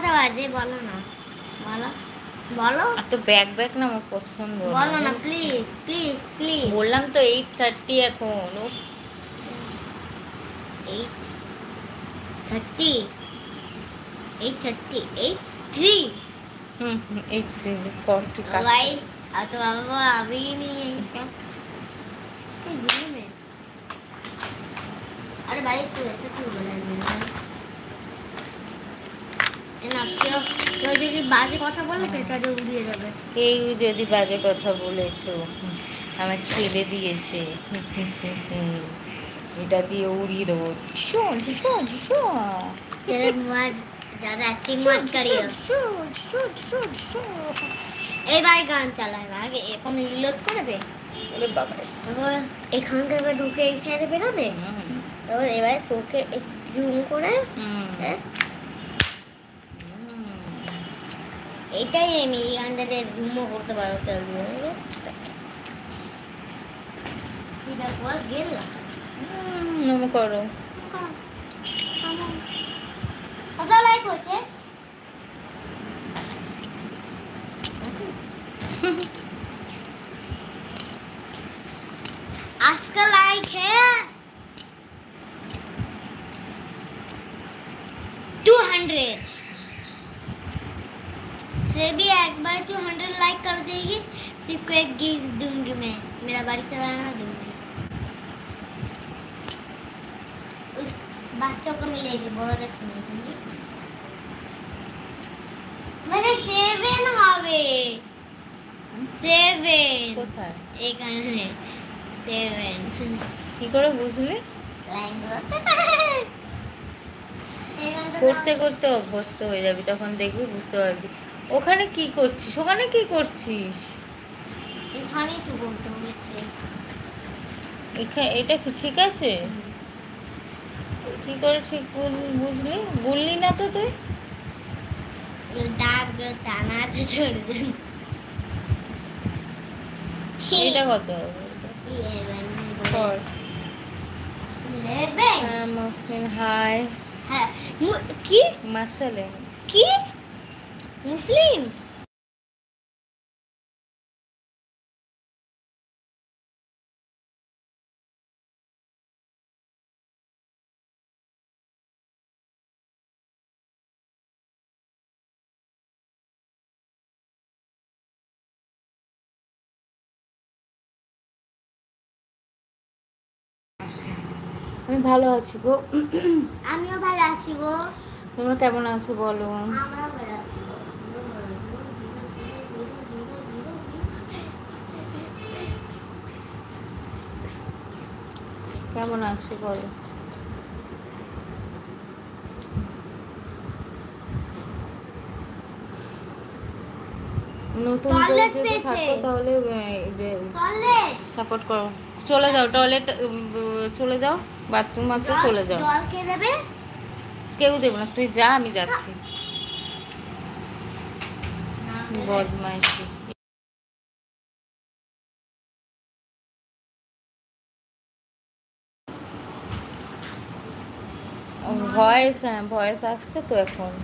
কটা বাজে বলো না, বলো বলো। আর তো ব্যাগ ব্যাগ না আমার পছন্দ না, বলো না প্লিজ প্লিজ প্লিজ। বললাম তো 8:30 এখন। ও 8:30, 8:30, 8:03। হুম 8:30 কর তুই কাজ भाई কর। अब तो बाबा अभी ही नहीं है क्या? दिल्ली में। अरे भाई तू ऐसे क्यों बोला है ना, क्यों क्यों যদি বাজে কথা বলে তো তাদের উড়িয়ে যাবে। এই যদি বাজে কথা বলেছো, আমার ছেলে দিয়েছে, এটা দিয়ে উড়িয়ে দেবো। ভীষণ ভীষণ ভীষণ तेरे मत ज्यादा एक्टिंग मत करियो। এই ভাই গান চালায় না, আগে এখন রিলোড করবে। ওরে বাবা, তারপর এখান থেকে ঢুকে এই সাইডে বেরোবে। তারপর এবার চোখে জুম করে হ্যাঁ এটাই আমি এই গানটাতে জুমও করতে পারো চলবে। সিধা বল গেল নমো করো। কত লাইক হচ্ছে? আজকে লাইক है 200 से भी एक बार 200 लाइक कर देगी, सिर्फ को एक गिफ्ट दूंगी मैं, मेरा बारी चलाना दूंगी। उस बच्चों को मिलेगी, बड़ों को नहीं समझी। मेरे 7 হবে 7 কোথায় এখানে 7 কি করে বুঝলি? করতে করতে অভ্যস্ত হয়ে যাবি, তখন দেখবি বুঝতে পারবি। ওখানে কি করছিস? ওখানে কি করছিস? এখানেই তো বলতে বলেছে। এটা কি ঠিক আছে? কি করে ঠিক বুঝলি? বললি না তো তুই। দাগ টানা আছে ছোট। এটা কত কর? হ্যাঁ মুসলিম হাই হ্যাঁ কি মাসালে কি মুসলিম আমি ভালো আছি গো। আমিও ভালো আছি গো। তোমরা কেমন আছো বলো? আমরাও ভালো আছি গো। কেমন আছো বলো? নতুন করে যদি থাকো তাহলে যে সাপোর্ট করো। চলে যাও টয়লেট, চলে যাও, বাথরুম আছে, চলে যাও। জল কে দেবে? কেউ দেবে না, তুই যা, আমি যাচ্ছি। বদমাইশি। ভয়েস, হ্যাঁ ভয়েস আসছে তো এখন।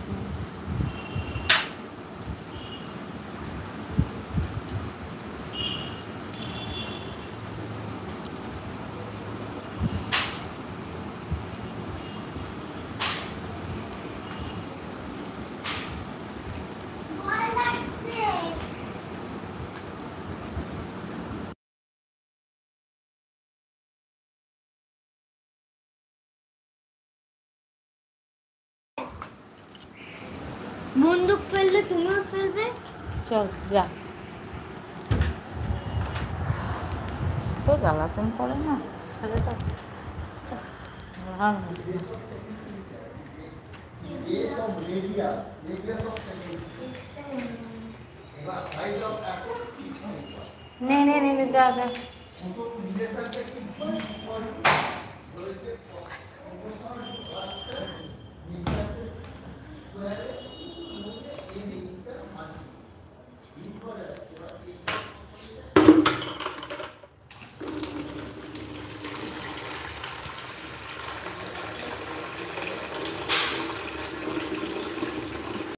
বন্দুক ফেললে তুমিও ফেলবে? চল যা, তো জ্বালাতন করে না ছেলেটা। নে নে নে যা যা।